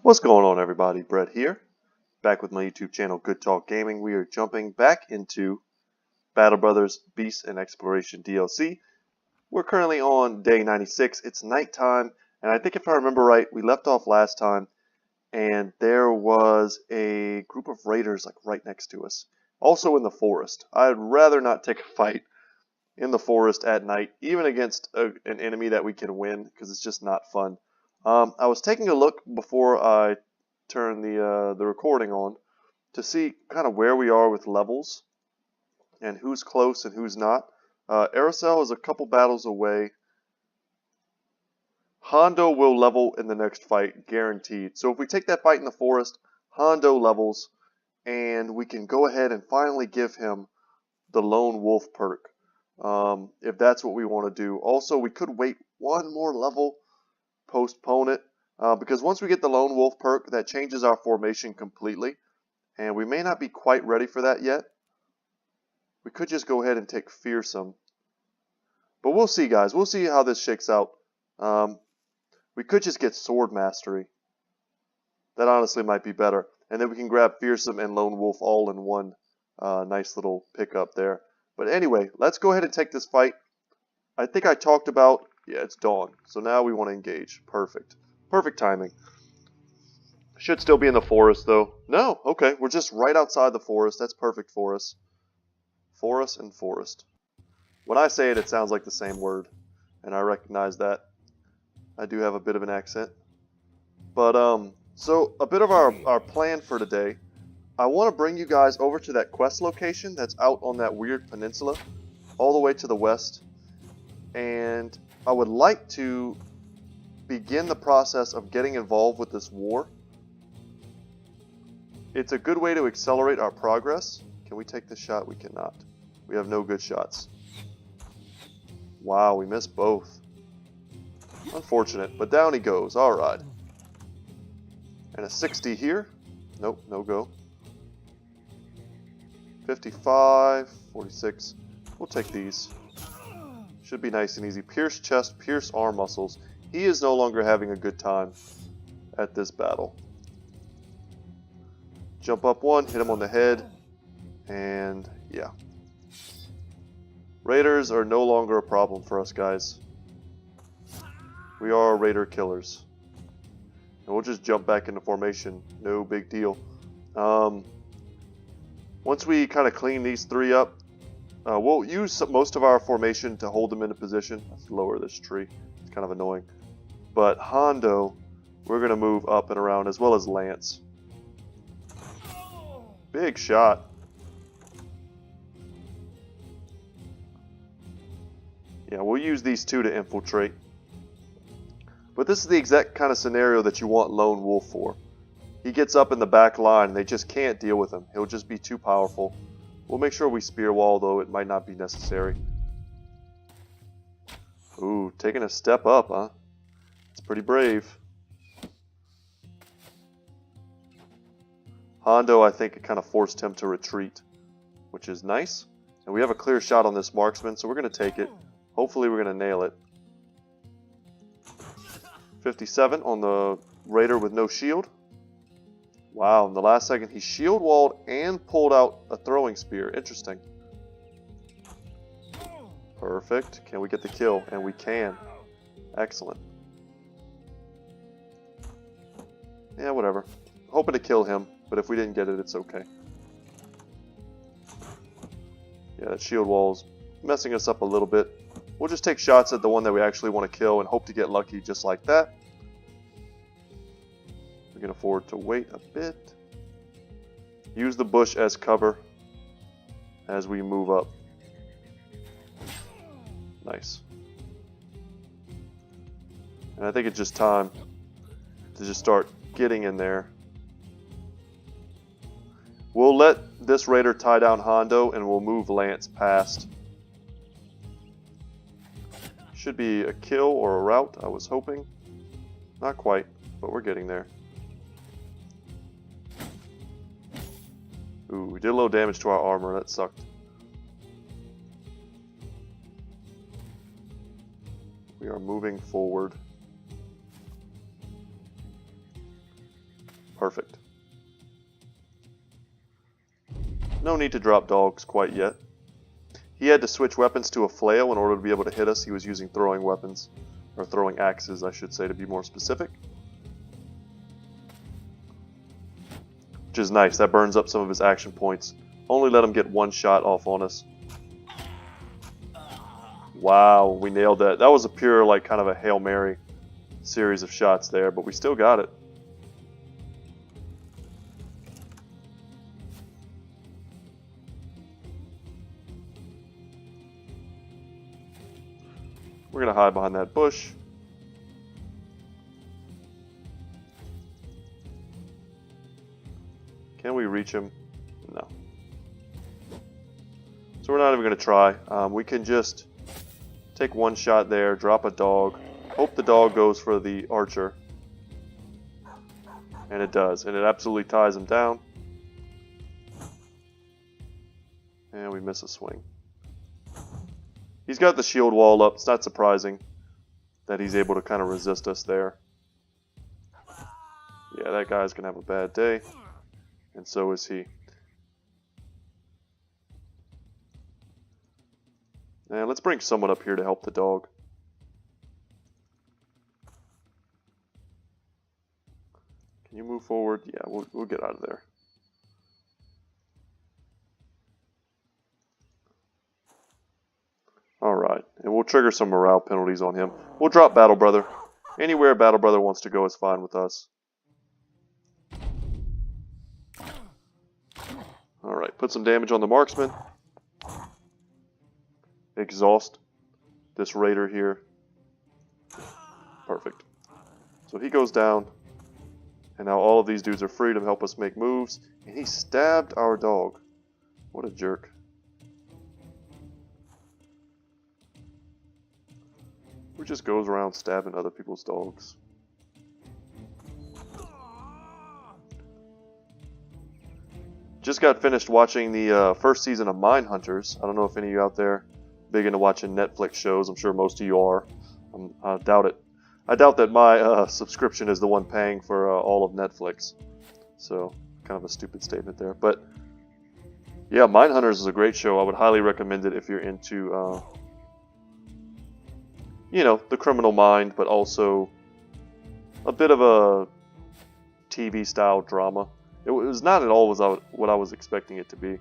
What's going on, everybody? Brett here, back with my YouTube channel Good Talk Gaming. We are jumping back into Battle Brothers Beasts and Exploration DLC. We're currently on day 96. It's nighttime, and I think if I remember right, we left off last time, and there was a group of raiders like right next to us, also in the forest. I'd rather not take a fight in the forest at night, even against an enemy that we can win, because it's just not fun. I was taking a look before I turned the recording on to see kind of where we are with levels and who's close and who's not. Aracel is a couple battles away. Hondo will level in the next fight, guaranteed. So if we take that fight in the forest, Hondo levels, and we can go ahead and finally give him the Lone Wolf perk, if that's what we want to do. Also, we could wait one more level, postpone it, because once we get the Lone Wolf perk, that changes our formation completely, and we may not be quite ready for that yet. We could just go ahead and take Fearsome, but we'll see, guys. We'll see how this shakes out. We could just get Sword Mastery. That honestly might be better, and then we can grab Fearsome and Lone Wolf all in one nice little pickup there. But anyway, let's go ahead and take this fight. I think I talked about, yeah, it's dawn. So now we want to engage. Perfect. Perfect timing. Should still be in the forest, though. No, okay. We're just right outside the forest. That's perfect for us. Forest and forest. When I say it, it sounds like the same word. And I recognize that. I do have a bit of an accent. But, so a bit of our plan for today. I want to bring you guys over to that quest location that's out on that weird peninsula. All the way to the west. And I would like to begin the process of getting involved with this war. It's a good way to accelerate our progress. Can we take this shot? We cannot. We have no good shots. Wow, we missed both. Unfortunate, but down he goes. Alright. And a 60 here. Nope, no go. 55, 46. We'll take these. Should be nice and easy. Pierce chest, pierce arm muscles. He is no longer having a good time at this battle. Jump up one, hit him on the head, and yeah. Raiders are no longer a problem for us, guys. We are raider killers. And we'll just jump back into formation. No big deal. Once we kind of clean these three up, we'll use most of our formation to hold them into position. Let's lower this tree. It's kind of annoying. But Hondo, we're going to move up and around, as well as Lance. Big shot. Yeah, we'll use these two to infiltrate. But this is the exact kind of scenario that you want Lone Wolf for. He gets up in the back line, and they just can't deal with him. He'll just be too powerful. We'll make sure we spear wall, though it might not be necessary. Ooh, taking a step up, huh? It's pretty brave. Hondo, I think it kind of forced him to retreat, which is nice. And we have a clear shot on this marksman, so we're going to take it. Hopefully we're going to nail it. 57 on the raider with no shield. Wow, in the last second he shield walled and pulled out a throwing spear. Interesting. Perfect. Can we get the kill? And we can. Excellent. Yeah, whatever. Hoping to kill him, but if we didn't get it, it's okay. Yeah, that shield wall's messing us up a little bit. We'll just take shots at the one that we actually want to kill and hope to get lucky just like that. We can afford to wait a bit. Use the bush as cover as we move up. Nice. And I think it's just time to just start getting in there. We'll let this raider tie down Hondo and we'll move Lance past. Should be a kill or a rout, I was hoping. Not quite, but we're getting there. Ooh, we did a little damage to our armor. That sucked. We are moving forward. Perfect. No need to drop dogs quite yet. He had to switch weapons to a flail in order to be able to hit us. He was using throwing weapons, or throwing axes, I should say, to be more specific. Which is nice. That burns up some of his action points. Only let him get one shot off on us. Wow, we nailed that. That was a pure, like, kind of a Hail Mary series of shots there, but we still got it. We're going to hide behind that bush. Can we reach him? No. So we're not even going to try. We can just take one shot there, drop a dog, hope the dog goes for the archer. And it does. And it absolutely ties him down. And we miss a swing. He's got the shield wall up. It's not surprising that he's able to kind of resist us there. Yeah, that guy's going to have a bad day. And so is he. And let's bring someone up here to help the dog. Can you move forward? Yeah, we'll get out of there. Alright, and we'll trigger some morale penalties on him. We'll drop Battle Brother. Anywhere Battle Brother wants to go is fine with us. Alright, put some damage on the marksman. Exhaust this raider here. Perfect. So he goes down. And now all of these dudes are free to help us make moves. And he stabbed our dog. What a jerk. Who just goes around stabbing other people's dogs. Just got finished watching the first season of Mindhunters. I don't know if any of you out there big into watching Netflix shows. I'm sure most of you are. I doubt it. I doubt that my subscription is the one paying for all of Netflix. So, kind of a stupid statement there. But, yeah, Mindhunters is a great show. I would highly recommend it if you're into, you know, the criminal mind, but also a bit of a TV-style drama. It was not at all what I was expecting it to be.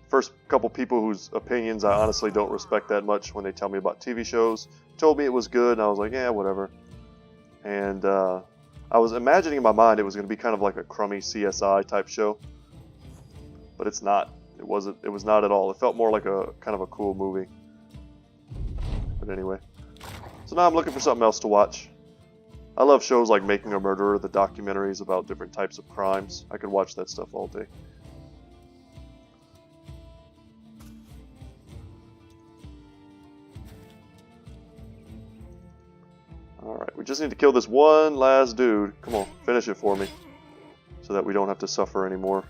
First couple people whose opinions I honestly don't respect that much when they tell me about TV shows told me it was good, and I was like, yeah, whatever. And I was imagining in my mind it was going to be kind of like a crummy CSI type show, but it's not. It wasn't. It was not at all. It felt more like a kind of a cool movie. But anyway, so now I'm looking for something else to watch. I love shows like Making a Murderer, the documentaries about different types of crimes. I could watch that stuff all day. Alright, we just need to kill this one last dude. Come on, finish it for me. So that we don't have to suffer anymore.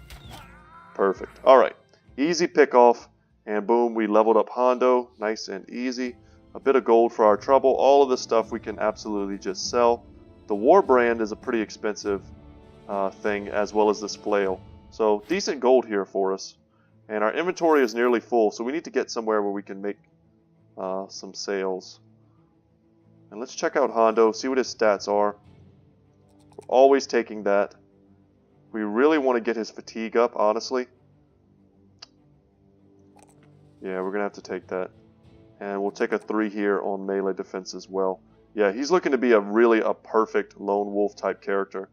Perfect. Alright, easy pick off. And boom, we leveled up Hondo. Nice and easy. A bit of gold for our trouble. All of this stuff we can absolutely just sell. The War Brand is a pretty expensive thing, as well as this flail. So, decent gold here for us. And our inventory is nearly full, so we need to get somewhere where we can make some sales. And let's check out Hondo, see what his stats are. We're always taking that. We really want to get his fatigue up, honestly. Yeah, we're going to have to take that. And we'll take a 3 here on melee defense as well. Yeah, he's looking to be really a perfect lone wolf type character.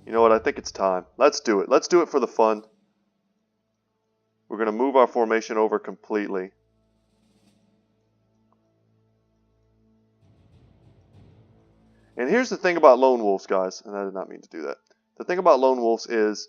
You know what, I think it's time. Let's do it. Let's do it for the fun. We're going to move our formation over completely. And here's the thing about lone wolves, guys, and I did not mean to do that. The thing about lone wolves is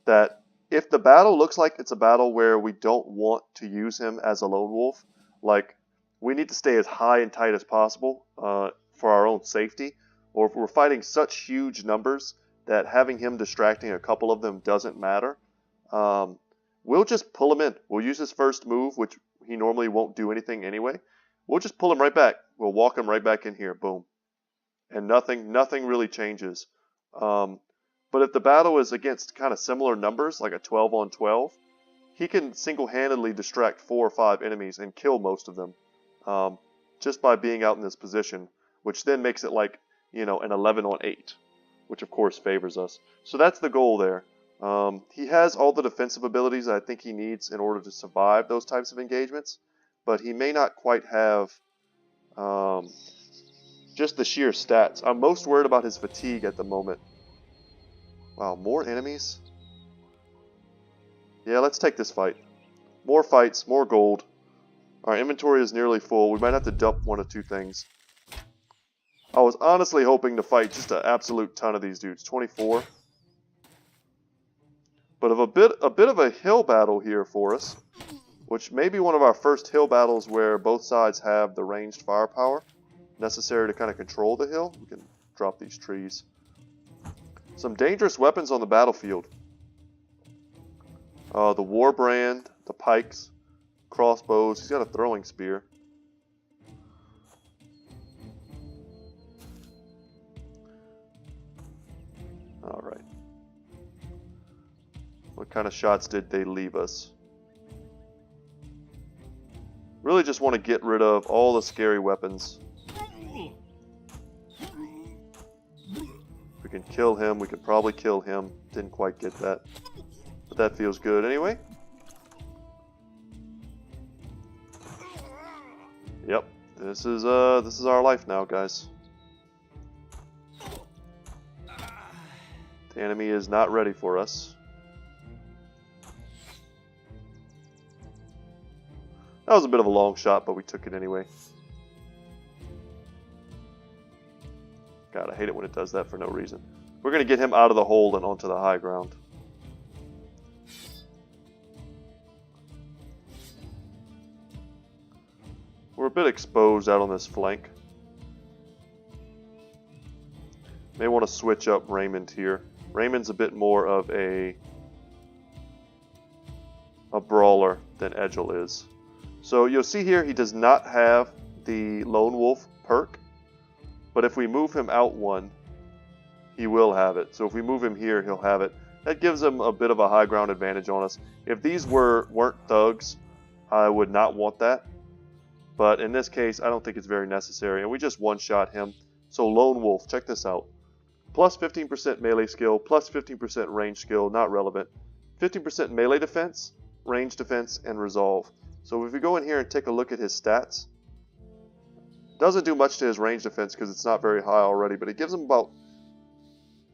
that if the battle looks like it's a battle where we don't want to use him as a lone wolf, like we need to stay as high and tight as possible for our own safety, or if we're fighting such huge numbers that having him distracting a couple of them doesn't matter, we'll just pull him in. We'll use his first move, which he normally won't do anything anyway. We'll just pull him right back. We'll walk him right back in here. Boom. And nothing really changes. But if the battle is against kind of similar numbers, like a 12 on 12, he can single-handedly distract 4 or 5 enemies and kill most of them just by being out in this position, which then makes it like, you know, an 11 on 8, which of course favors us. So that's the goal there. He has all the defensive abilities that I think he needs in order to survive those types of engagements, but he may not quite have just the sheer stats. I'm most worried about his fatigue at the moment. Wow, more enemies? Yeah, let's take this fight. More fights, more gold. Our inventory is nearly full. We might have to dump 1 or 2 things. I was honestly hoping to fight just an absolute ton of these dudes. 24. But of a bit of a hill battle here for us, which may be one of our first hill battles where both sides have the ranged firepower necessary to kind of control the hill. We can drop these trees. Some dangerous weapons on the battlefield. The war brand, the pikes, crossbows. He's got a throwing spear. Alright. What kind of shots did they leave us? Really just want to get rid of all the scary weapons. We can kill him. We could probably kill him. Didn't quite get that. But that feels good anyway. Yep. This is our life now, guys. The enemy is not ready for us. That was a bit of a long shot, but we took it anyway. God, I hate it when it does that for no reason. We're going to get him out of the hole and onto the high ground. We're a bit exposed out on this flank. May want to switch up Raymond here. Raymond's a bit more of a brawler than Egil is. So you'll see here he does not have the Lone Wolf perk. But if we move him out 1, he will have it. So if we move him here, he'll have it. That gives him a bit of a high ground advantage on us. If these weren't thugs, I would not want that. But in this case, I don't think it's very necessary. And we just one-shot him. So Lone Wolf, check this out. Plus 15% melee skill, plus 15% range skill, not relevant. 15% melee defense, range defense, and resolve. So if we go in here and take a look at his stats, doesn't do much to his range defense because it's not very high already, but it gives him about...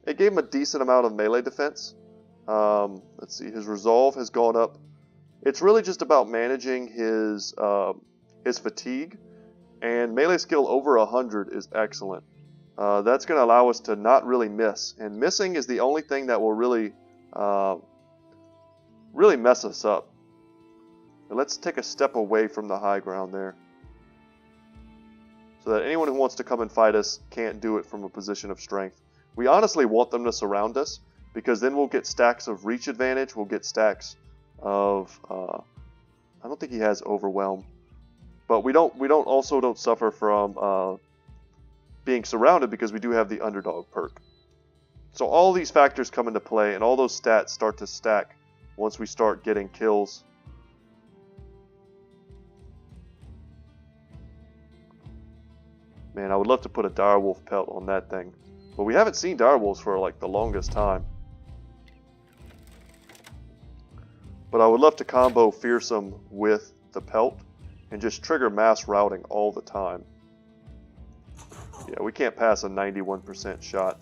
It gave him a decent amount of melee defense. Let's see, his resolve has gone up. It's really just about managing his fatigue, and melee skill over 100 is excellent. That's going to allow us to not really miss, and missing is the only thing that will really mess us up. Now let's take a step away from the high ground there, so that anyone who wants to come and fight us can't do it from a position of strength. We honestly want them to surround us, because then we'll get stacks of reach advantage, we'll get stacks of... I don't think he has overwhelm. But we also don't suffer from being surrounded because we do have the underdog perk. So all these factors come into play, and all those stats start to stack once we start getting kills. Man, I would love to put a direwolf pelt on that thing. But we haven't seen direwolves for like the longest time. But I would love to combo Fearsome with the pelt and just trigger mass routing all the time. Yeah, we can't pass a 91% shot.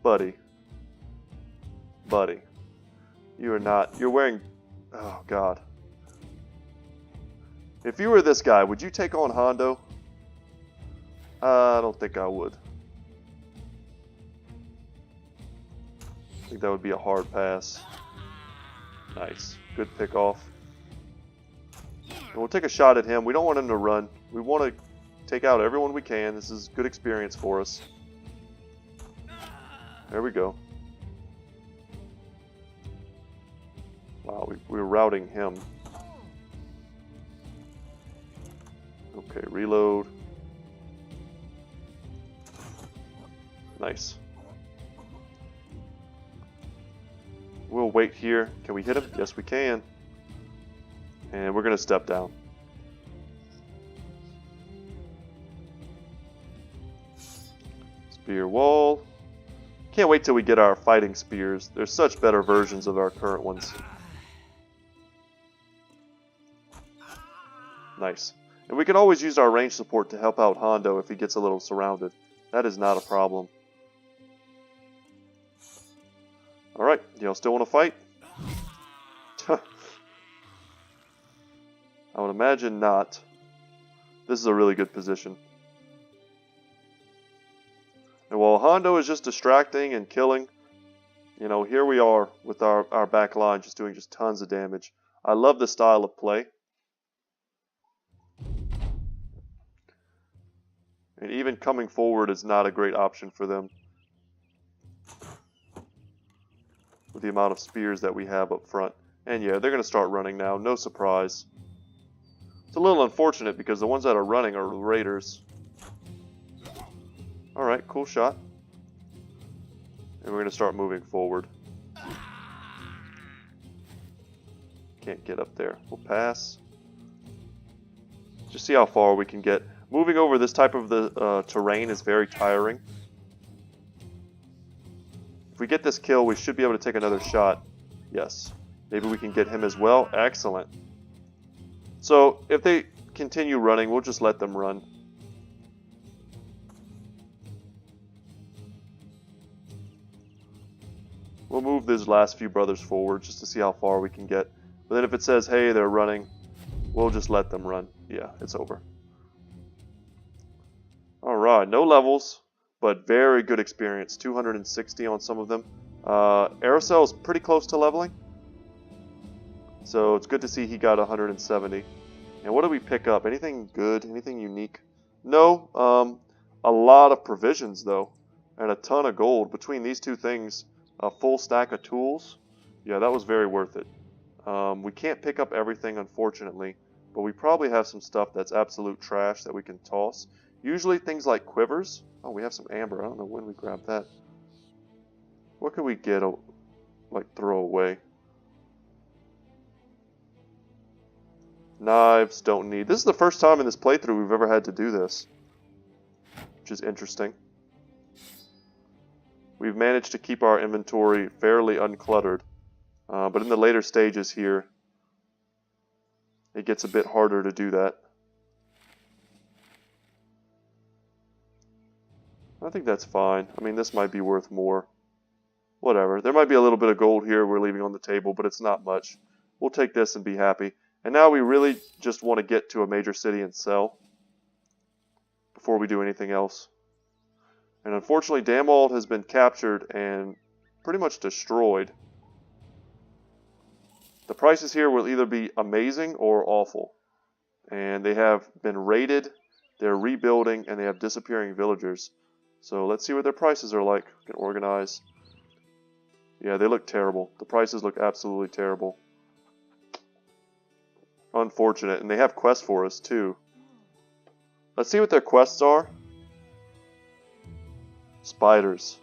Buddy. Buddy. You are not. You're wearing... Oh, God. If you were this guy, would you take on Hondo? I don't think I would. I think that would be a hard pass. Nice. Good pick off. And we'll take a shot at him. We don't want him to run. We want to take out everyone we can. This is good experience for us. There we go. we're routing him. Okay, reload. Nice. We'll wait here. Can we hit him? Yes, we can. And we're going to step down. Spear wall. Can't wait till we get our fighting spears. There's such better versions of our current ones. Nice. And we can always use our range support to help out Hondo if he gets a little surrounded. That is not a problem. Alright, y'all still want to fight? I would imagine not. This is a really good position. And while Hondo is just distracting and killing, you know, here we are with our back line just doing just tons of damage. I love this style of play. And even coming forward is not a great option for them. With the amount of spears that we have up front. And yeah, they're going to start running now, no surprise. It's a little unfortunate because the ones that are running are the raiders. Alright, cool shot. And we're going to start moving forward. Can't get up there. We'll pass. Just see how far we can get. Moving over this type of the terrain is very tiring. If we get this kill, we should be able to take another shot. Yes. Maybe we can get him as well. Excellent. So, if they continue running, we'll just let them run. We'll move these last few brothers forward just to see how far we can get. But then if it says, hey, they're running, we'll just let them run. Yeah, it's over. Alright, no levels, but very good experience. 260 on some of them. Aerocell is pretty close to leveling. So it's good to see he got 170. And what do we pick up? Anything good? Anything unique? No. A lot of provisions, though. And a ton of gold. Between these two things, a full stack of tools. Yeah, that was very worth it. We can't pick up everything, unfortunately. But we probably have some stuff that's absolute trash that we can toss. Usually things like quivers. Oh, we have some amber. I don't know when we grabbed that. What could we get, like, throw away? Knives, don't need. This is the first time in this playthrough we've ever had to do this. Which is interesting. We've managed to keep our inventory fairly uncluttered. But in the later stages here, it gets a bit harder to do that. I think that's fine. I mean, this might be worth more. Whatever. There might be a little bit of gold here we're leaving on the table, but it's not much. We'll take this and be happy. And now we really just want to get to a major city and sell before we do anything else. And unfortunately, Damwald has been captured and pretty much destroyed. The prices here will either be amazing or awful. And they have been raided, they're rebuilding, and they have disappearing villagers. So let's see what their prices are like. We can organize. Yeah, they look terrible. The prices look absolutely terrible. Unfortunate. And they have quests for us, too. Let's see what their quests are. Spiders.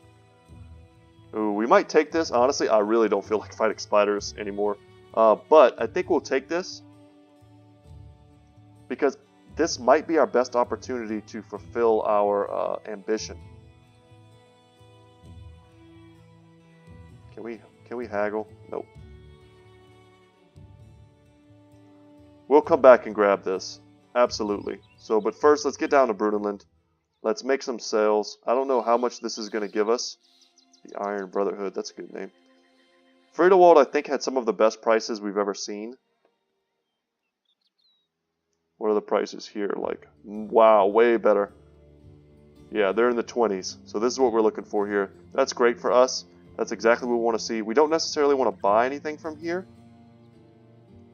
Ooh, we might take this. Honestly, I really don't feel like fighting spiders anymore. But I think we'll take this. Because this might be our best opportunity to fulfill our ambition. Can we haggle? Nope. We'll come back and grab this. Absolutely. So, but first, let's get down to Brudenland. Let's make some sales. I don't know how much this is going to give us. The Iron Brotherhood, that's a good name. Friedewald, I think, had some of the best prices we've ever seen. What are the prices here? Like, wow, way better. Yeah, they're in the 20s. So this is what we're looking for here. That's great for us. That's exactly what we want to see. We don't necessarily want to buy anything from here.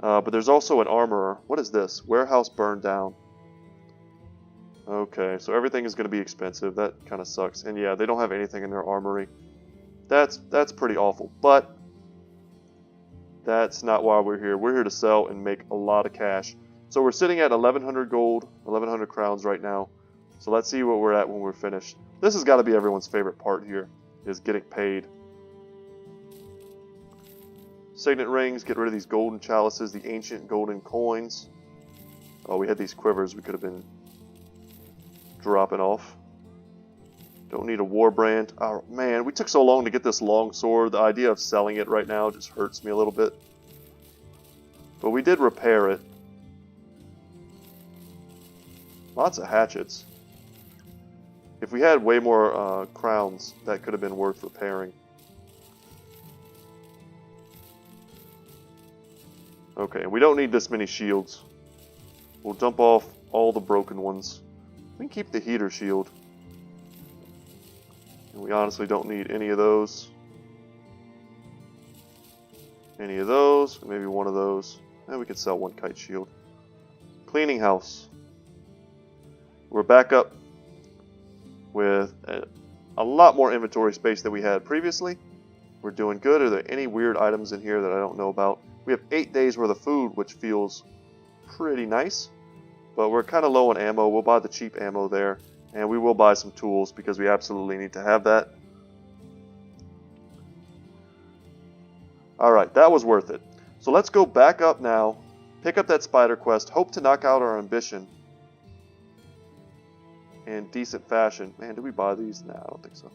But there's also an armorer. What is this? Warehouse burned down. Okay, so everything is going to be expensive. That kind of sucks. And yeah, they don't have anything in their armory. That's pretty awful. But That's not why we're here. We're here to sell and make a lot of cash. So we're sitting at 1,100 gold, 1,100 crowns right now. So let's see what we're at when we're finished. This has got to be everyone's favorite part here, is getting paid. Signet rings, get rid of these golden chalices, the ancient golden coins. Oh, we had these quivers we could have been dropping off. Don't need a war brand. Oh man, we took so long to get this long sword. The idea of selling it right now just hurts me a little bit. But we did repair it. Lots of hatchets. If we had way more crowns, that could have been worth repairing. Okay, we don't need this many shields. We'll dump off all the broken ones. We can keep the heater shield. And we honestly don't need any of those. Any of those. Maybe one of those. And we could sell one kite shield. Cleaning house. We're back up with a lot more inventory space than we had previously. We're doing good. Are there any weird items in here that I don't know about? We have 8 days worth of food, which feels pretty nice. But we're kind of low on ammo. We'll buy the cheap ammo there. And we will buy some tools because we absolutely need to have that. Alright, that was worth it. So let's go back up now. Pick up that spider quest. Hope to knock out our ambition in decent fashion. Man, did we buy these? Nah, I don't think so.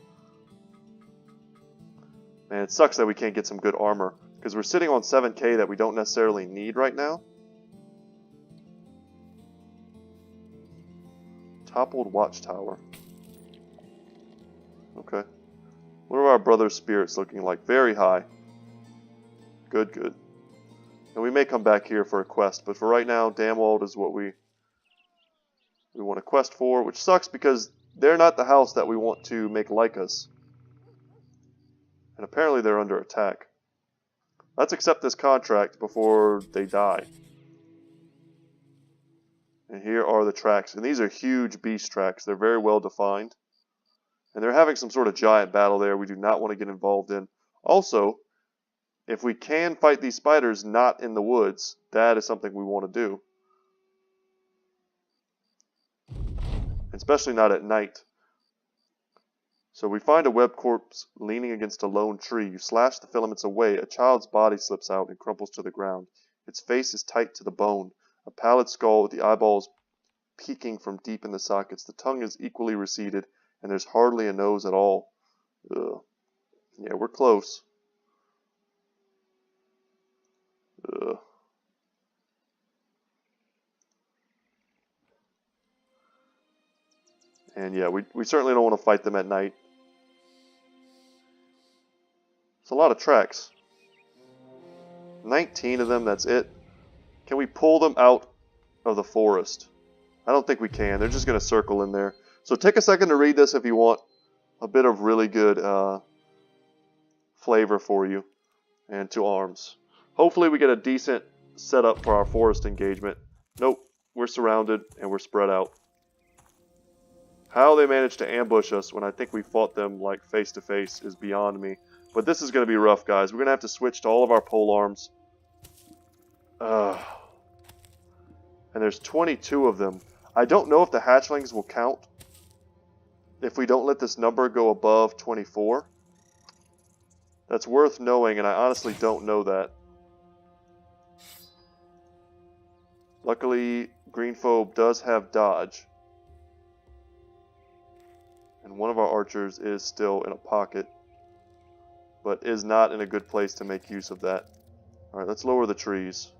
Man, it sucks that we can't get some good armor. Because we're sitting on 7k that we don't necessarily need right now. Toppled watchtower. Okay. What are our brother's spirits looking like? Very high. Good, good. And we may come back here for a quest, but for right now, Damwald is what we want a quest for, which sucks because they're not the house that we want to make like us. And apparently they're under attack. Let's accept this contract before they die. And here are the tracks. And these are huge beast tracks. They're very well defined. And they're having some sort of giant battle there we do not want to get involved in. Also, if we can fight these spiders not in the woods, that is something we want to do. Especially not at night. So we find a web corpse leaning against a lone tree. You slash the filaments away. A child's body slips out and crumples to the ground. Its face is tight to the bone. A pallid skull with the eyeballs peeking from deep in the sockets. The tongue is equally receded, and there's hardly a nose at all. Ugh. Yeah, we're close. Ugh. And yeah, we certainly don't want to fight them at night. It's a lot of tracks. 19 of them, that's it. Can we pull them out of the forest? I don't think we can. They're just going to circle in there. So take a second to read this if you want a bit of really good flavor for you and to arms. Hopefully we get a decent setup for our forest engagement. Nope, we're surrounded and we're spread out. How they managed to ambush us when I think we fought them like face to face is beyond me. But this is going to be rough, guys. We're going to have to switch to all of our pole arms. And there's 22 of them. I don't know if the hatchlings will count if we don't let this number go above 24. That's worth knowing, and I honestly don't know that. Luckily, Greenphobe does have dodge. And one of our archers is still in a pocket, but is not in a good place to make use of that. Alright, let's lower the trees.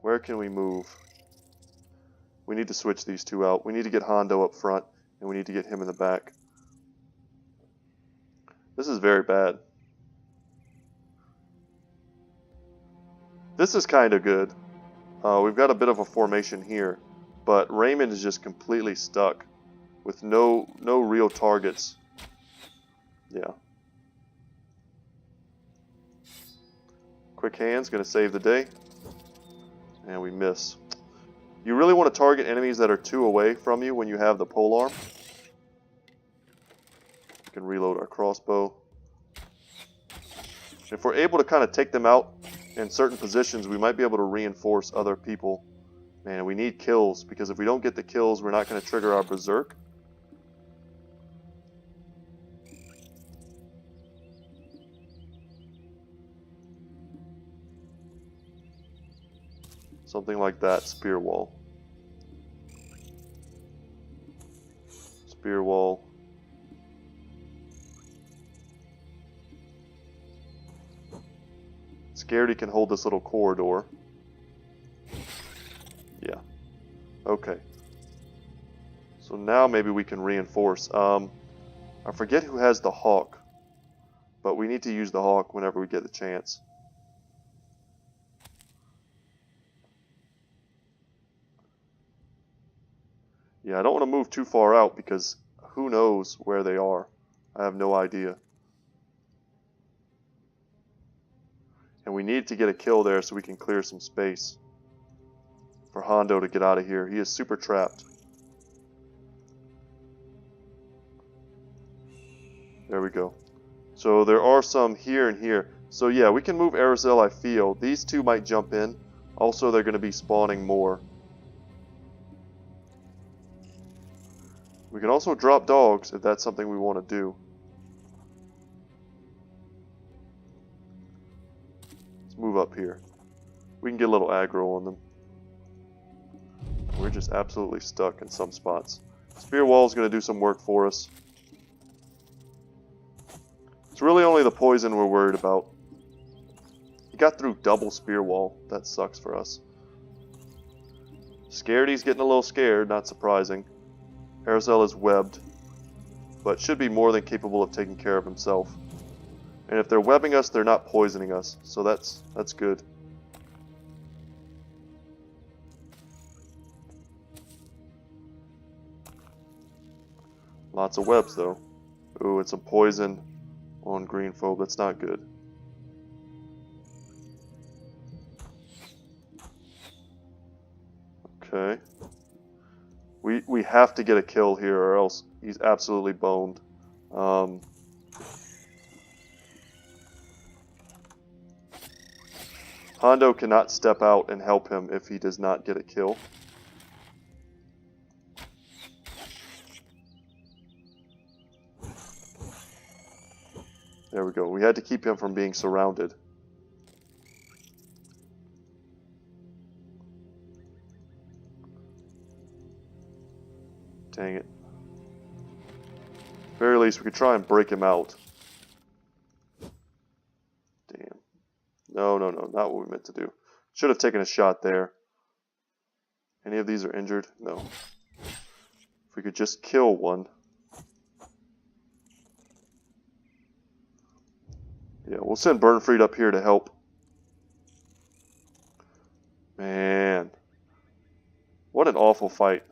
Where can we move? We need to switch these two out. We need to get Hondo up front, and we need to get him in the back. This is very bad. This is kind of good. We've got a bit of a formation here, but Raymond is just completely stuck with no real targets. Yeah. Quick Hand's going to save the day. And we miss. You really want to target enemies that are 2 away from you when you have the polearm. We can reload our crossbow. If we're able to kind of take them out in certain positions, we might be able to reinforce other people. Man, we need kills, because if we don't get the kills, we're not going to trigger our Berserk. Something like that, Spear Wall. Spear Wall. Scaredy can hold this little corridor. Yeah. Okay. So now maybe we can reinforce. I forget who has the Hawk, but we need to use the Hawk whenever we get the chance. Yeah, I don't want to move too far out because who knows where they are. I have no idea. And we need to get a kill there so we can clear some space for Hondo to get out of here. He is super trapped. There we go. So there are some here and here. So yeah, we can move Arizal, I feel. These two might jump in. Also, they're going to be spawning more. We can also drop dogs if that's something we want to do. Let's move up here. We can get a little aggro on them. We're just absolutely stuck in some spots. Spear Wall is going to do some work for us. It's really only the poison we're worried about. He got through double Spear Wall. That sucks for us. Scaredy's getting a little scared, not surprising. Arizal is webbed, but should be more than capable of taking care of himself. And if they're webbing us, they're not poisoning us, so that's good. Lots of webs, though. Ooh, it's a poison on Green Phobe. That's not good. Okay. We have to get a kill here, or else he's absolutely boned. Hondo cannot step out and help him if he does not get a kill. There we go. We had to keep him from being surrounded. Dang it. At very least, we could try and break him out. Damn. No, not what we meant to do. Should have taken a shot there. Any of these are injured? No. If we could just kill one. Yeah, we'll send Burnfried up here to help. Man. What an awful fight.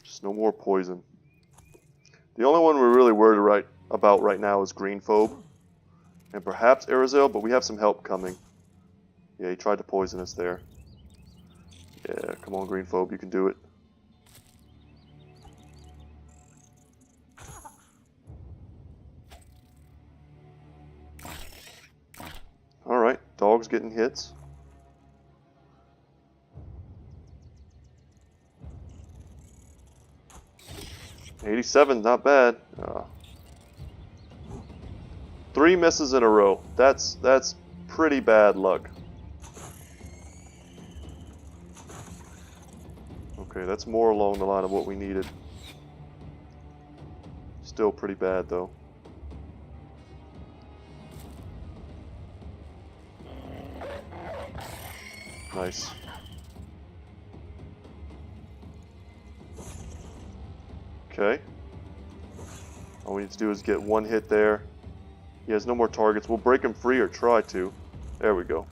Just no more poison. The only one we're really worried about right now is Green Phobe. And perhaps Arizal, but we have some help coming. Yeah, he tried to poison us there. Yeah, come on, Green Phobe, you can do it. Alright, dog's getting hits. $87, not bad. 3 misses in a row. That's pretty bad luck. Okay, that's more along the line of what we needed. Still pretty bad though. Nice. Okay. All we need to do is get one hit there. He has no more targets. We'll break him free or try to. There we go.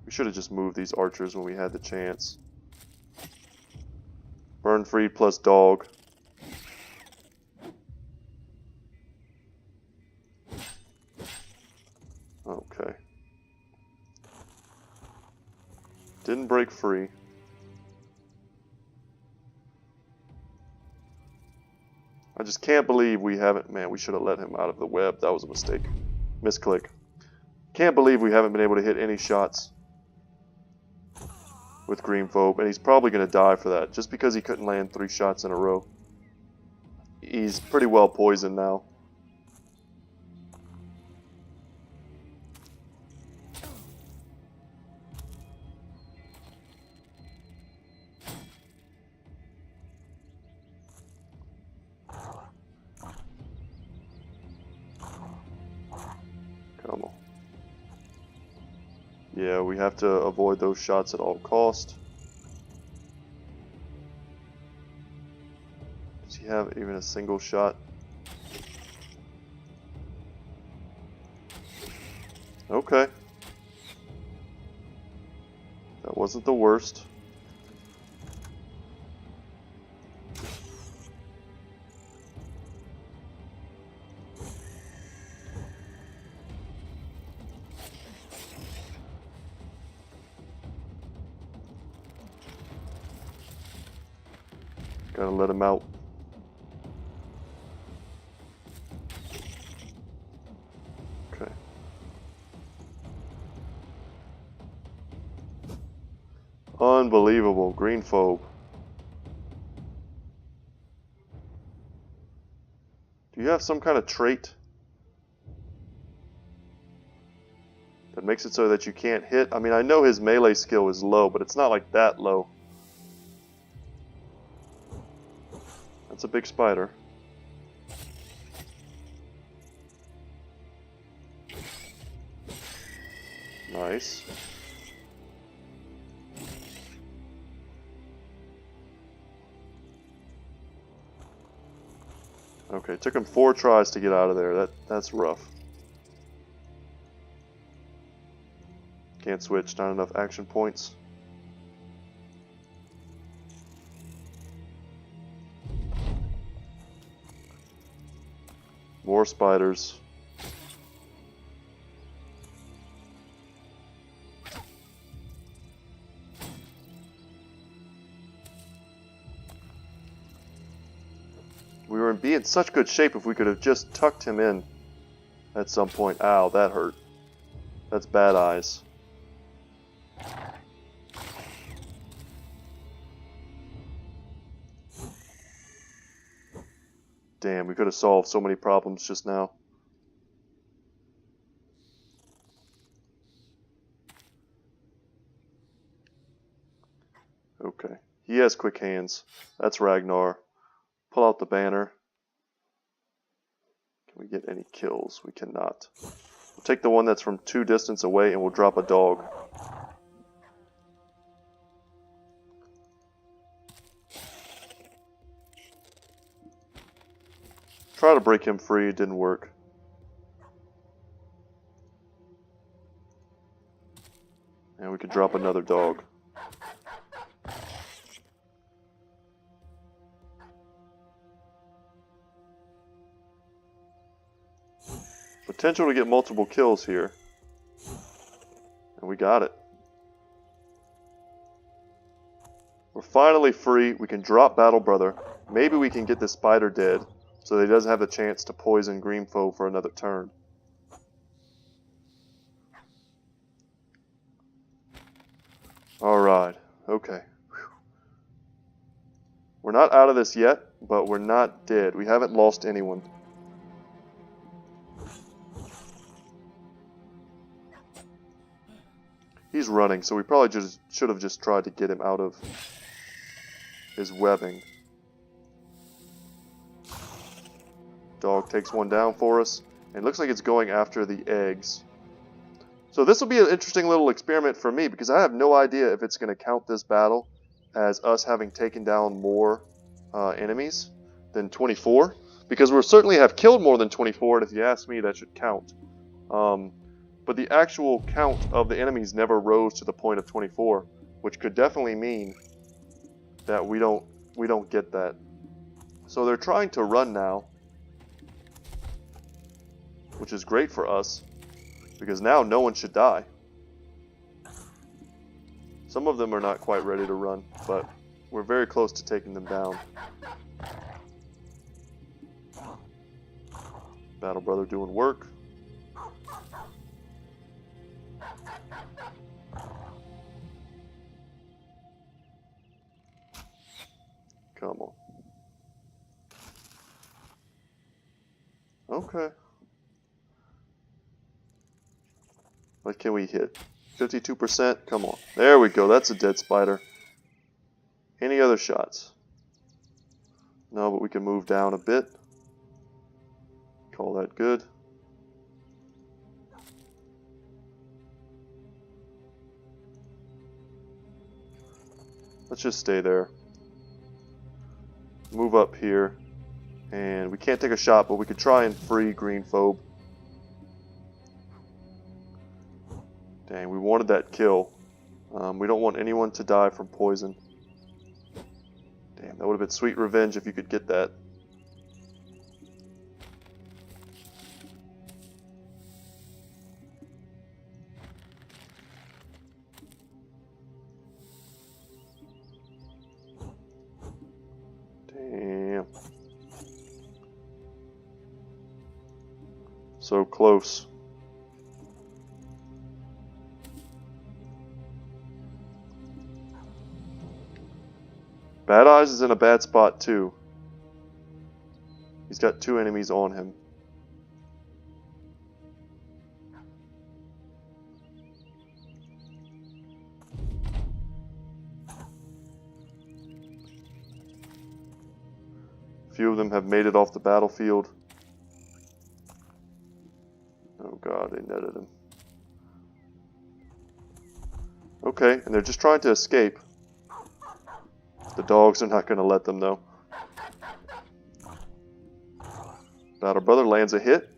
We should have just moved these archers when we had the chance. Burnfried plus dog. Okay. Didn't break free. I just can't believe we haven't... Man, we should have let him out of the web. That was a mistake. Misclick. Can't believe we haven't been able to hit any shots with Green Phobe, and he's probably going to die for that, just because he couldn't land 3 shots in a row. He's pretty well poisoned now. Come on. Yeah, we have to avoid those shots at all cost. Does he have even a single shot? Okay. That wasn't the worst. Gotta let him out. Okay. Unbelievable, Green Phobe. Do you have some kind of trait that makes it so that you can't hit? I mean, I know his melee skill is low, but it's not like that low. That's a big spider. Nice. Okay, it took him 4 tries to get out of there. That's rough. Can't switch, not enough action points. More spiders. We were be in such good shape if we could have just tucked him in at some point. Ow, that hurt. That's bad eyes. Damn, we could have solved so many problems just now. Okay. He has quick hands. That's Ragnar. Pull out the banner. Can we get any kills? We cannot. We'll take the one that's from 2 distance away and we'll drop a dog. Try to break him free, it didn't work. And we could drop another dog. Potential to get multiple kills here. And we got it. We're finally free. We can drop Battle Brother. Maybe we can get this spider dead so that he doesn't have the chance to poison Green Phobe for another turn. Alright. Okay. Whew. We're not out of this yet, but we're not dead. We haven't lost anyone. He's running, so we probably just should have just tried to get him out of his webbing. Dog takes one down for us, and it looks like it's going after the eggs. So this will be an interesting little experiment for me, because I have no idea if it's going to count this battle as us having taken down more enemies than 24. Because we'll certainly have killed more than 24, and if you ask me, that should count. But the actual count of the enemies never rose to the point of 24, which could definitely mean that we don't get that. So they're trying to run now, which is great for us. Because now no one should die. Some of them are not quite ready to run, but we're very close to taking them down. Battle Brother doing work. Come on. Okay. What can we hit? 52%? Come on. There we go. That's a dead spider. Any other shots? No, but we can move down a bit. Call that good. Let's just stay there. Move up here. And we can't take a shot, but we could try and free Green Phobe. Dang, we wanted that kill. We don't want anyone to die from poison. Damn, that would have been sweet revenge if you could get that. Damn. So close. Bad Eyes is in a bad spot too. He's got 2 enemies on him. A few of them have made it off the battlefield. Oh god, they netted him. Okay, and they're just trying to escape. The dogs are not going to let them, though. Battle Brother lands a hit.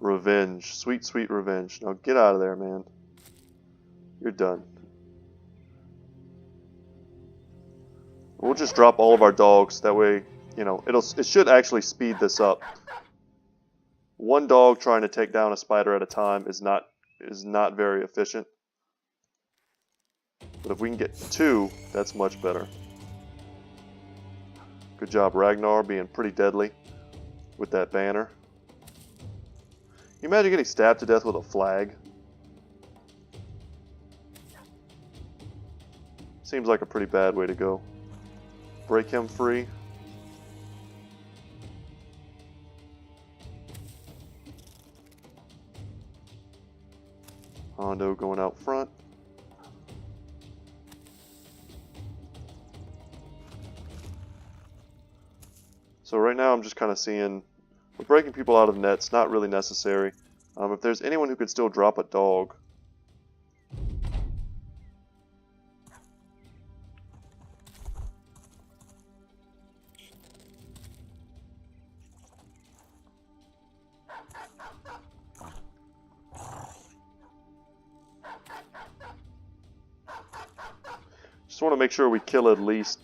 Revenge. Sweet, sweet revenge. Now get out of there, man. You're done. We'll just drop all of our dogs. That way, you know, it should actually speed this up. One dog trying to take down a spider at a time is not very efficient. But if we can get 2, that's much better. Good job, Ragnar, being pretty deadly with that banner. Can you imagine getting stabbed to death with a flag? Seems like a pretty bad way to go. Break him free. Hondo going out front. So right now I'm just kind of seeing, we're breaking people out of nets, not really necessary. If there's anyone who could still drop a dog. Just want to make sure we kill at least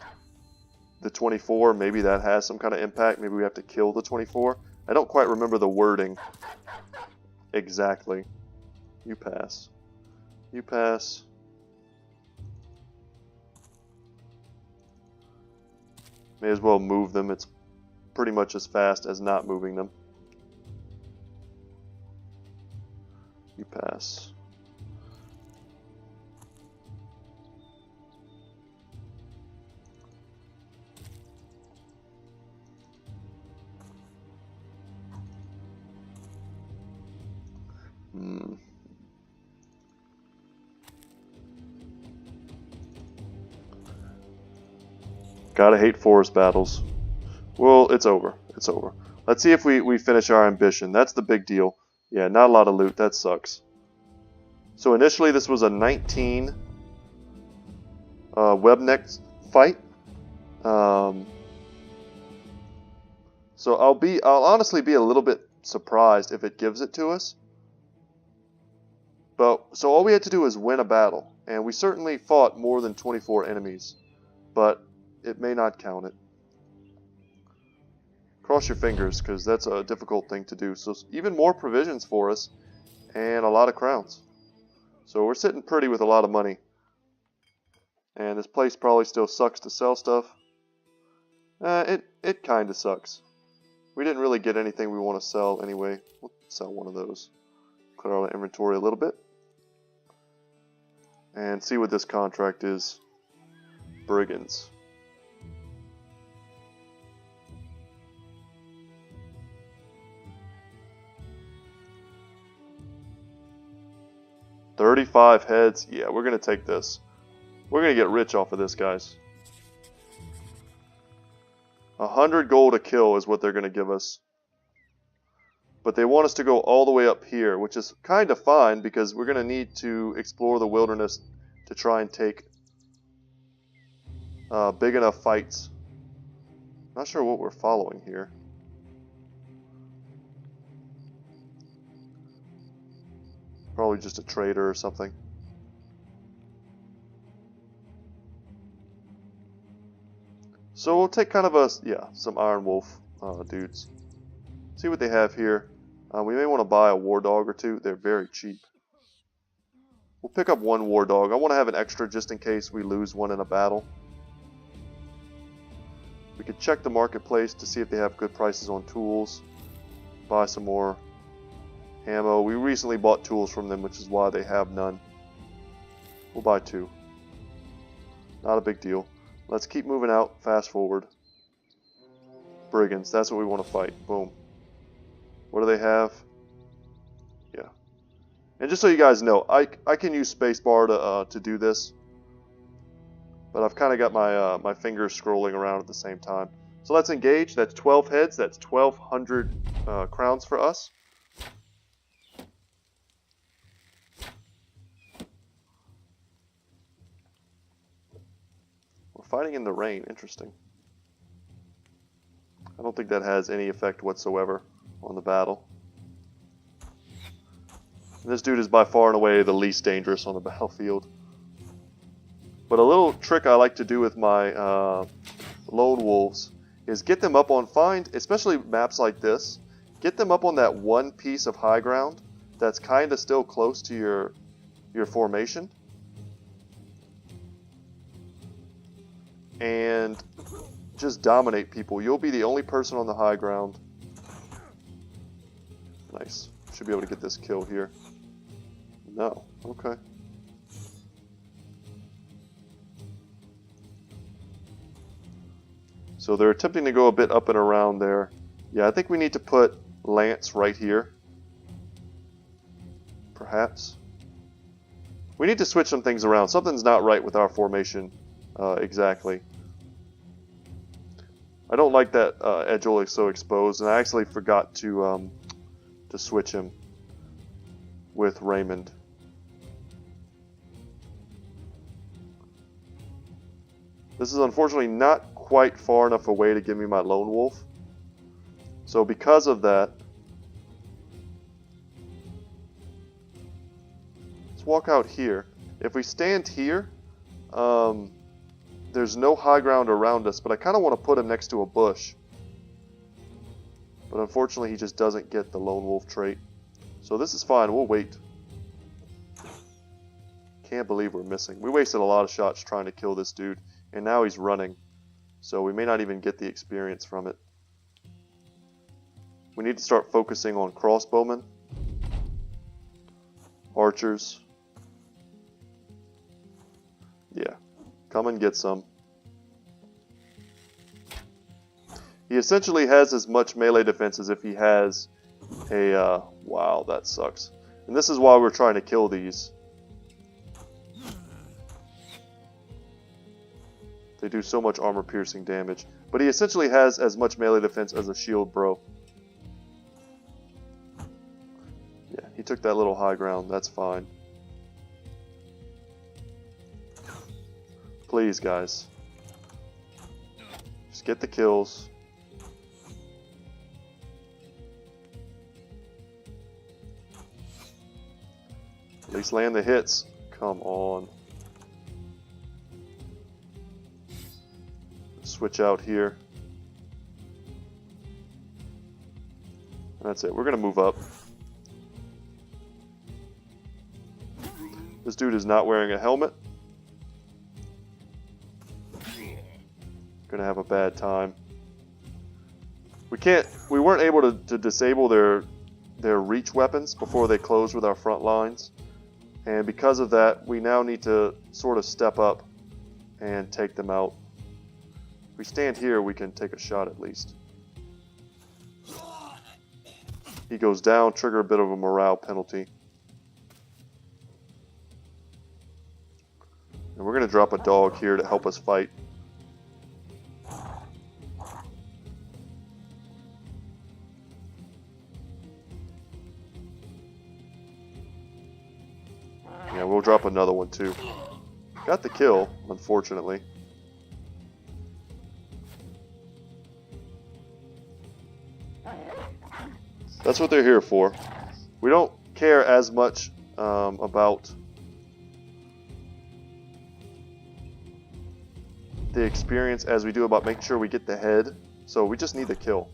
the 24. Maybe that has some kind of impact. Maybe we have to kill the 24. I don't quite remember the wording exactly. You pass. You pass. May as well move them. It's pretty much as fast as not moving them. You pass. Gotta hate forest battles. Well, it's over. It's over. Let's see if we finish our ambition. That's the big deal. Yeah, not a lot of loot. That sucks. So initially this was a 19 webneck fight. So I'll honestly be a little bit surprised if it gives it to us. But so all we had to do is win a battle, and we certainly fought more than 24 enemies. But it may not count it. Cross your fingers, because that's a difficult thing to do. So even more provisions for us, and a lot of crowns. So we're sitting pretty with a lot of money. And this place probably still sucks to sell stuff. It kind of sucks. We didn't really get anything we want to sell anyway. We'll sell one of those. Clear out our inventory a little bit. And see what this contract is. Brigands. $35 heads. Yeah, we're going to take this. We're going to get rich off of this, guys. 100 gold a kill is what they're going to give us. But they want us to go all the way up here, which is kind of fine because we're going to need to explore the wilderness to try and take big enough fights. Not sure what we're following here. Probably just a trader or something. So we'll take kind of a, some Iron Wolf dudes. See what they have here. We may want to buy a war dog or two. They're very cheap. We'll pick up one war dog. I want to have an extra just in case we lose one in a battle. We could check the marketplace to see if they have good prices on tools. Buy some more ammo. We recently bought tools from them, which is why they have none. We'll buy 2. Not a big deal. Let's keep moving out. Fast forward. Brigands. That's what we want to fight. Boom. What do they have? Yeah. And just so you guys know, I can use spacebar to do this. But I've kind of got my my fingers scrolling around at the same time. So let's engage. That's 12 heads. That's 1,200 crowns for us. We're fighting in the rain. Interesting. I don't think that has any effect whatsoever on the battle. And this dude is by far and away the least dangerous on the battlefield. But a little trick I like to do with my lone wolves is get them up on, especially maps like this, get them up on that one piece of high ground that's kind of still close to your formation. And just dominate people. You'll be the only person on the high ground. Nice. Should be able to get this kill here. No. Okay. So they're attempting to go a bit up and around there. Yeah, I think we need to put Lance right here. Perhaps. We need to switch some things around. Something's not right with our formation exactly. I don't like that Edgel is so exposed, and I actually forgot to switch him with Raymond. This is unfortunately not quite far enough away to give me my lone wolf. So because of that, let's walk out here. If we stand here, there's no high ground around us, but I kind of want to put him next to a bush. But unfortunately, he just doesn't get the lone wolf trait. So this is fine. We'll wait. Can't believe we're missing. We wasted a lot of shots trying to kill this dude, and now he's running. So we may not even get the experience from it. We need to start focusing on crossbowmen, archers. Yeah. Come and get some. He essentially has as much melee defense as if he has a... wow, that sucks. And this is why we're trying to kill these. They do so much armor-piercing damage. But he essentially has as much melee defense as a shield bro. Yeah, he took that little high ground. That's fine. Please, guys. Just get the kills. At least land the hits. Come on. Switch out here. And that's it. We're going to move up. This dude is not wearing a helmet. Gonna have a bad time. We weren't able to disable their reach weapons before they closed with our front lines. And because of that, we now need to sort of step up and take them out. If we stand here, we can take a shot at least. He goes down, trigger a bit of a morale penalty. And we're going to drop a dog here to help us fight. Yeah, we'll drop another one too. Got the kill, unfortunately. That's what they're here for. We don't care as much about the experience as we do about making sure we get the head. So we just need the kill.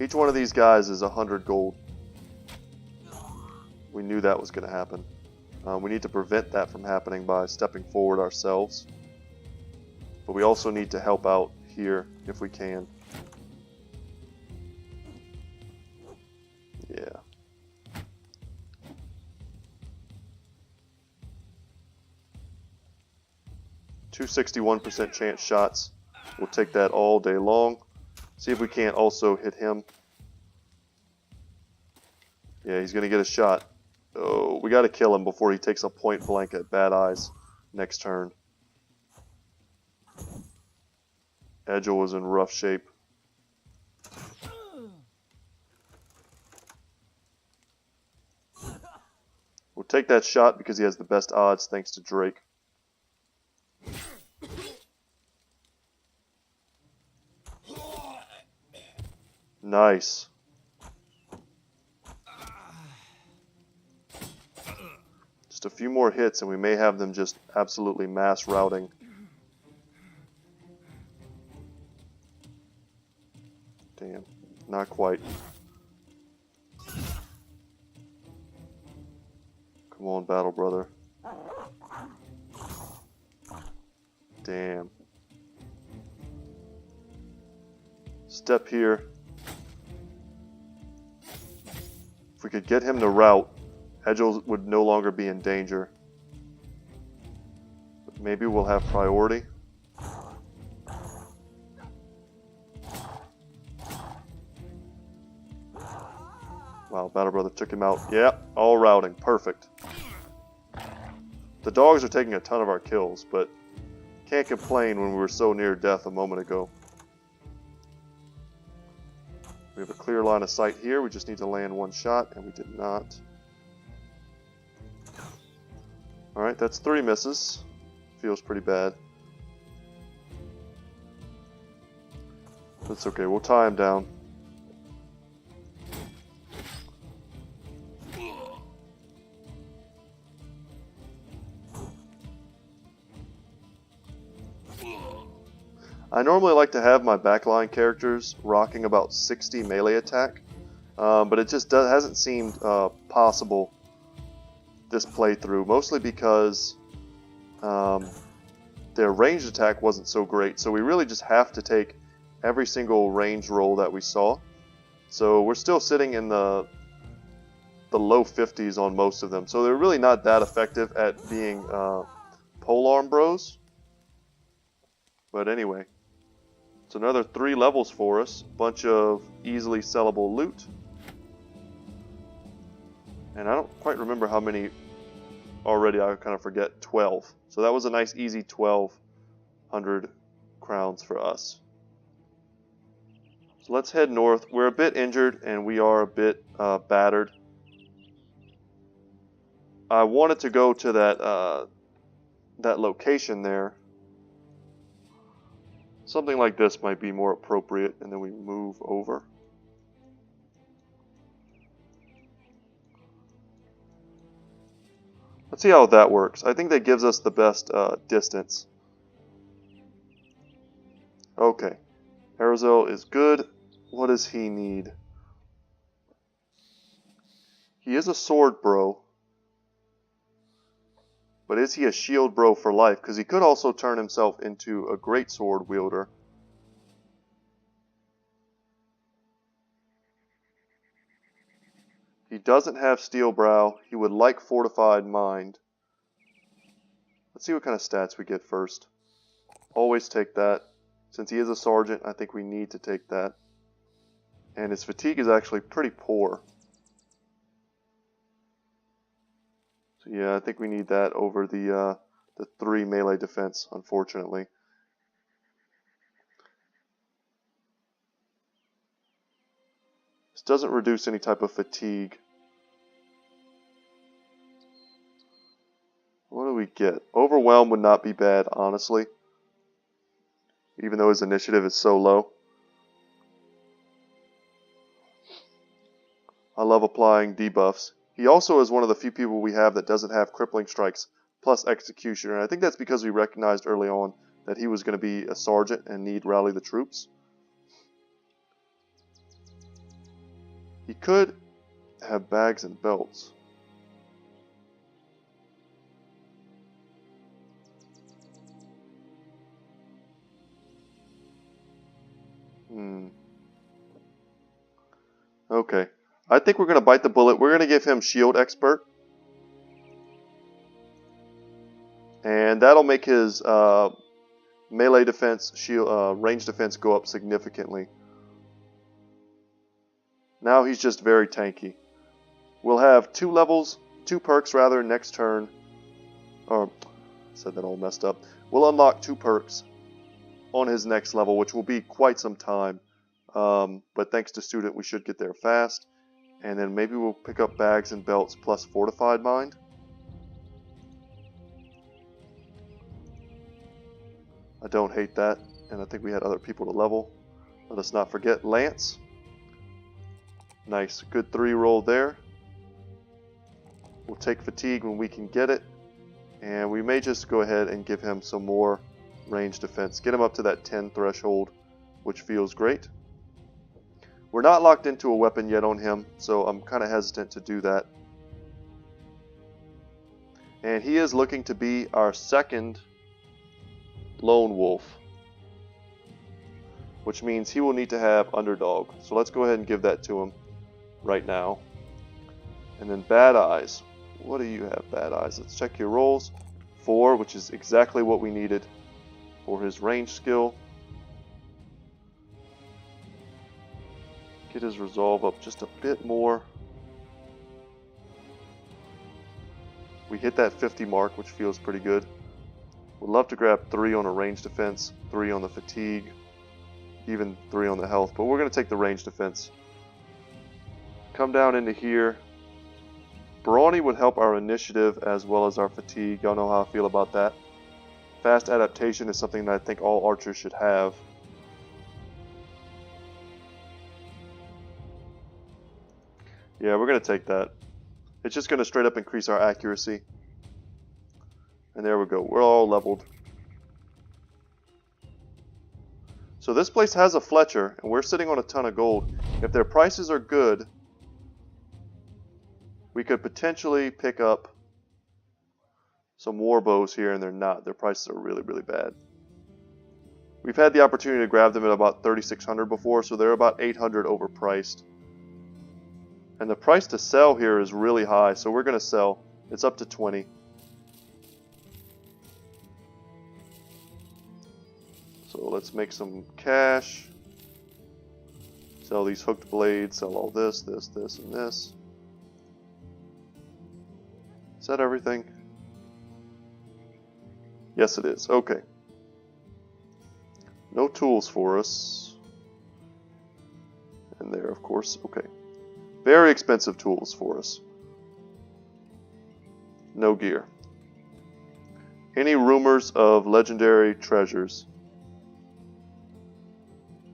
Each one of these guys is 100 gold. We knew that was going to happen. We need to prevent that from happening by stepping forward ourselves. But we also need to help out here if we can. Yeah. .261% chance shots. We'll take that all day long. See if we can't also hit him. Yeah, he's going to get a shot. Oh, we got to kill him before he takes a point blank at Bad Eyes next turn. Edgel was in rough shape. We'll take that shot because he has the best odds thanks to Drake. Nice. Just a few more hits and we may have them just absolutely mass routing. Damn, not quite. Come on, Battle Brother. Damn. Step here. If we could get him to rout, Edgel would no longer be in danger. But maybe we'll have priority. Wow, Battle Brother took him out. Yep, all routing. Perfect. The dogs are taking a ton of our kills, but can't complain when we were so near death a moment ago. We have a clear line of sight here. We just need to land one shot, and we did not. Alright, that's 3 misses. Feels pretty bad. That's okay, we'll tie him down. I normally like to have my backline characters rocking about 60 melee attack, but it just hasn't seemed possible this playthrough, mostly because their ranged attack wasn't so great, so we really just have to take every single range roll that we saw. So we're still sitting in the low 50s on most of them, so they're really not that effective at being polearm bros. But anyway, it's another 3 levels for us, a bunch of easily sellable loot. And I don't quite remember how many already, I kind of forget, 12. So that was a nice easy 1,200 crowns for us. So let's head north. We're a bit injured and we are a bit battered. I wanted to go to that location there. Something like this might be more appropriate, and then we move over. Let's see how that works. I think that gives us the best distance Okay. Aerozel is good. What does he need? He is a sword bro. But is he a shield bro for life? Because he could also turn himself into a great sword wielder. He doesn't have steel brow. He would like fortified mind. Let's see what kind of stats we get first. Always take that. Since he is a sergeant, I think we need to take that. And his fatigue is actually pretty poor. So yeah, I think we need that over the 3 melee defense, unfortunately. This doesn't reduce any type of fatigue. What do we get? Overwhelm would not be bad, honestly. Even though his initiative is so low. I love applying debuffs. He also is one of the few people we have that doesn't have crippling strikes plus executioner. And I think that's because we recognized early on that he was going to be a sergeant and need rally the troops. He could have bags and belts. Okay. I think we're going to bite the bullet. We're going to give him shield expert. And that'll make his melee defense, shield, range defense go up significantly. Now he's just very tanky. We'll have 2 perks rather, next turn. Or, I said that all messed up. We'll unlock 2 perks on his next level, which will be quite some time. But thanks to Student, we should get there fast. And then maybe we'll pick up bags and belts plus fortified mind. I don't hate that. And I think we had other people to level. Let us not forget Lance. Nice. Good 3 roll there. We'll take fatigue when we can get it. And we may just go ahead and give him some more range defense. Get him up to that 10 threshold, which feels great. We're not locked into a weapon yet on him, so I'm kind of hesitant to do that. And he is looking to be our second lone wolf, which means he will need to have underdog. So let's go ahead and give that to him right now. And then bad eyes. What do you have, bad eyes? Let's check your rolls. 4, which is exactly what we needed for his range skill. Get his resolve up just a bit more. We hit that 50 mark, which feels pretty good. Would love to grab 3 on a range defense, 3 on the fatigue, even 3 on the health, but we're going to take the range defense. Come down into here. Brawny would help our initiative as well as our fatigue. Y'all know how I feel about that. Fast adaptation is something that I think all archers should have. Yeah, we're going to take that. It's just going to straight up increase our accuracy. And there we go. We're all leveled. So this place has a Fletcher, and we're sitting on a ton of gold. If their prices are good, we could potentially pick up some war bows here, and they're not. Their prices are really, really bad. We've had the opportunity to grab them at about 3,600 before, so they're about 800 overpriced. And the price to sell here is really high, so we're going to sell. It's up to 20. So let's make some cash. Sell these hooked blades, sell all this, this, this, and this. Is that everything? Yes, it is. Okay. No tools for us. And there, of course. Okay. Very expensive tools for us. No gear. Any rumors of legendary treasures?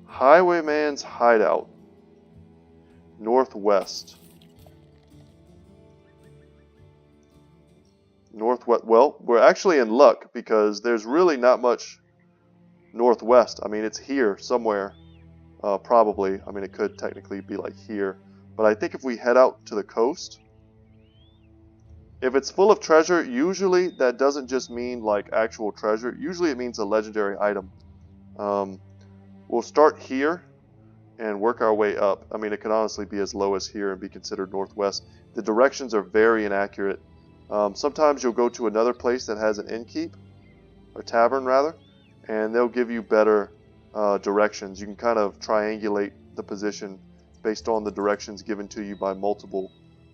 Highwayman's Hideout. Northwest. Northwest. Well, we're actually in luck because there's really not much northwest. I mean, it's here somewhere, probably. I mean, it could technically be like here. But I think if we head out to the coast, if it's full of treasure, usually that doesn't just mean like actual treasure. Usually it means a legendary item. We'll start here and work our way up. I mean, it could honestly be as low as here and be considered northwest. The directions are very inaccurate. Sometimes you'll go to another place that has an innkeep, or tavern rather, and they'll give you better directions. You can kind of triangulate the position based on the directions given to you by multiple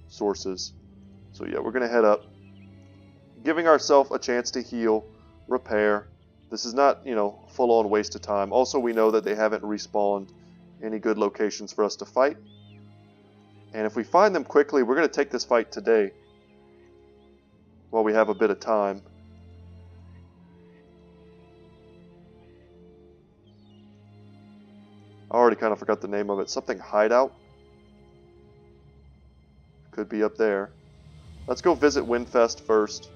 sources. So yeah, we're going to head up, giving ourselves a chance to heal, repair. This is not, full-on waste of time. Also, we know that they haven't respawned any good locations for us to fight. And if we find them quickly, we're going to take this fight today while we have a bit of time. I already kind of forgot the name of it. Something Hideout. Could be up there. Let's go visit Windfest first.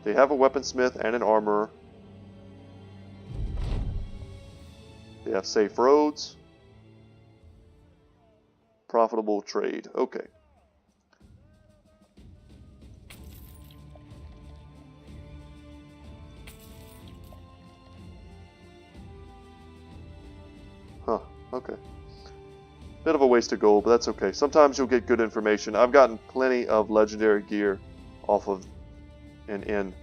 They have a weaponsmith and an armorer. They have safe roads. Profitable trade. Okay. Huh. Okay. Bit of a waste of gold, but that's okay. Sometimes you'll get good information. I've gotten plenty of legendary gear off of an inn.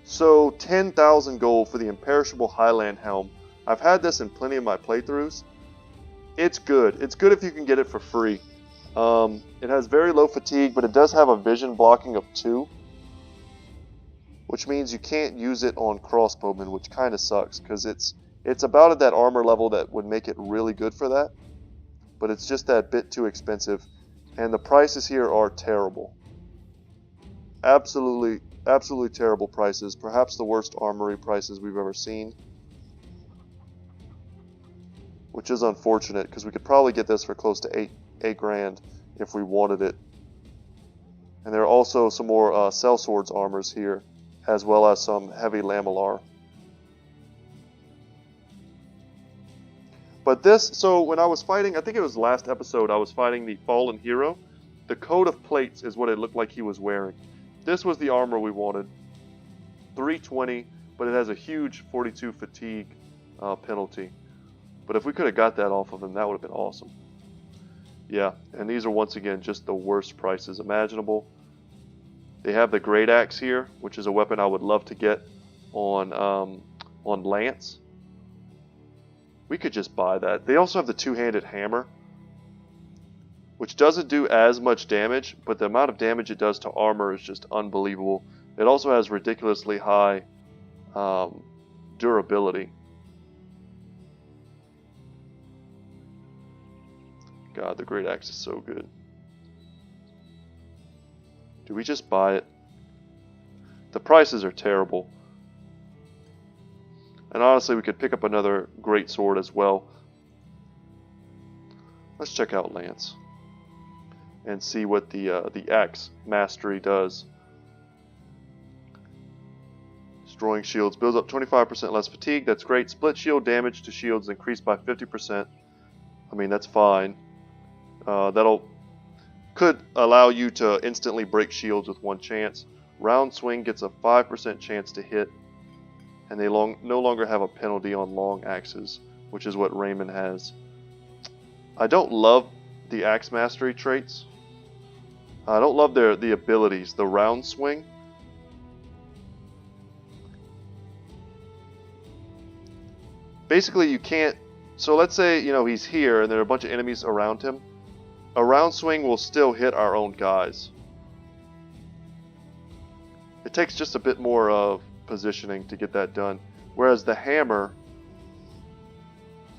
So 10,000 gold for the Imperishable Highland Helm. I've had this in plenty of my playthroughs. It's good. It's good if you can get it for free. It has very low fatigue, but it does have a vision blocking of 2. Which means you can't use it on crossbowmen, which kind of sucks, because it's about at that armor level that would make it really good for that. But it's just that bit too expensive. And the prices here are terrible. Absolutely terrible prices. Perhaps the worst armory prices we've ever seen. Which is unfortunate, because we could probably get this for close to 8 grand if we wanted it. And there are also some more sellswords armors here, as well as some heavy lamellar. But this, so when I was fighting, I think it was last episode, I was fighting the fallen hero. The coat of plates is what it looked like he was wearing. This was the armor we wanted. 320, but it has a huge 42 fatigue penalty. But if we could have got that off of him, that would have been awesome. Yeah, and these are once again just the worst prices imaginable. They have the Great Axe here, which is a weapon I would love to get on Lance. We could just buy that. They also have the two-handed hammer, which doesn't do as much damage, but the amount of damage it does to armor is just unbelievable. It also has ridiculously high durability. God, the Great Axe is so good. Do we just buy it? The prices are terrible. And honestly, we could pick up another great sword as well. Let's check out Lance and see what the axe mastery does. Destroying shields builds up 25% less fatigue. That's great. Split shield damage to shields increased by 50%. I mean, that's fine. Could allow you to instantly break shields with 1 chance. Round swing gets a 5% chance to hit. And they no longer have a penalty on long axes, which is what Raymond has. I don't love the axe mastery traits. I don't love the abilities. The round swing. Basically, you can't. So let's say he's here, and there are a bunch of enemies around him. A round swing will still hit our own guys. It takes just a bit more of positioning to get that done. Whereas the hammer,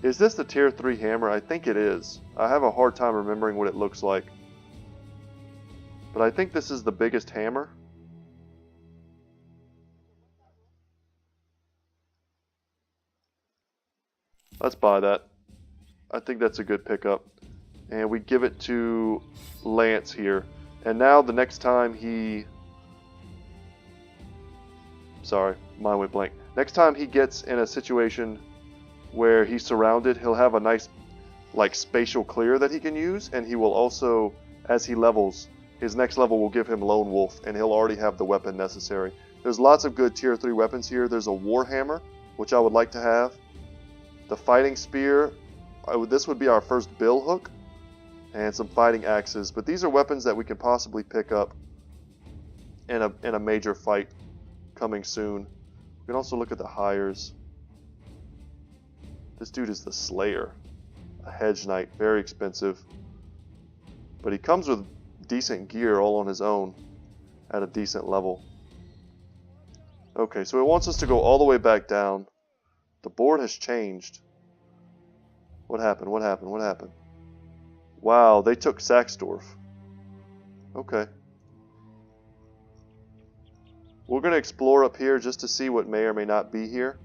is this the tier 3 hammer? I think it is. I have a hard time remembering what it looks like. But I think this is the biggest hammer. Let's buy that. I think that's a good pickup. And we give it to Lance here. And now the next time he Sorry, mine went blank. Next time he gets in a situation where he's surrounded, he'll have a nice like spatial clear that he can use, and he will also, as he levels, his next level will give him Lone Wolf, and he'll already have the weapon necessary. There's lots of good tier 3 weapons here. There's a Warhammer, which I would like to have. The Fighting Spear, this would be our first bill hook, and some fighting axes. But these are weapons that we can possibly pick up in a major fight coming soon. We can also look at the hires. This dude is the Slayer, a Hedge Knight, very expensive. But he comes with decent gear all on his own at a decent level. Okay, so it wants us to go all the way back down. The board has changed. What happened? What happened? What happened? Wow, they took Saxdorf. Okay. We're going to explore up here just to see what may or may not be here.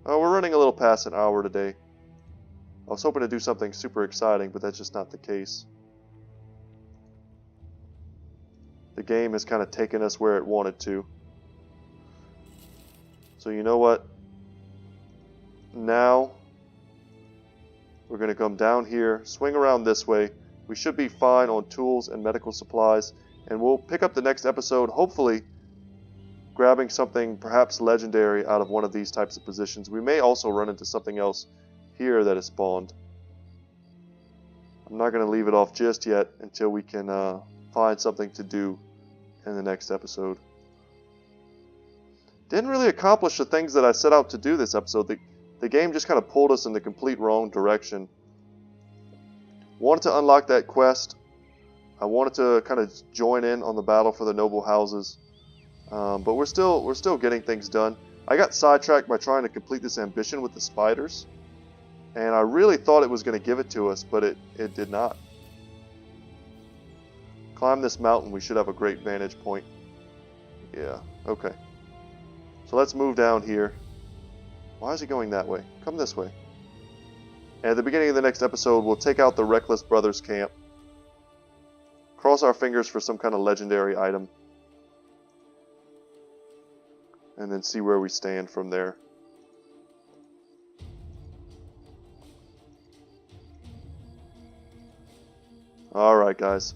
Oh, we're running a little past an hour today. I was hoping to do something super exciting, but that's just not the case. The game has kind of taken us where it wanted to. So you know what? Now we're going to come down here, swing around this way. We should be fine on tools and medical supplies, and we'll pick up the next episode, hopefully grabbing something perhaps legendary out of one of these types of positions. We may also run into something else here that is spawned. I'm not going to leave it off just yet until we can find something to do in the next episode. Didn't really accomplish the things that I set out to do this episode. The game just kind of pulled us in the complete wrong direction. Wanted to unlock that quest. I wanted to kind of join in on the battle for the noble houses. But we're still getting things done. I got sidetracked by trying to complete this ambition with the spiders. And I really thought it was going to give it to us, but it did not. Climb this mountain, we should have a great vantage point. Yeah, okay. So let's move down here. Why is he going that way? Come this way. And at the beginning of the next episode, we'll take out the Reckless Brothers camp. Cross our fingers for some kind of legendary item. And then see where we stand from there. Alright guys,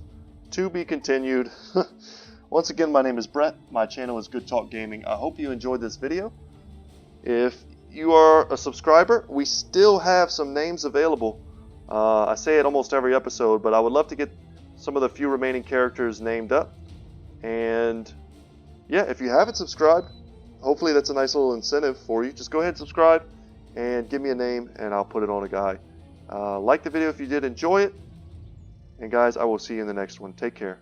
to be continued. Once again, my name is Brett. My channel is Good Talk Gaming. I hope you enjoyed this video. If you are a subscriber, we still have some names available. I say it almost every episode, but I would love to get some of the few remaining characters named up. And yeah, if you haven't subscribed, hopefully that's a nice little incentive for you. Just go ahead and subscribe and give me a name and I'll put it on a guide. Like the video if you did enjoy it. And guys, I will see you in the next one. Take care.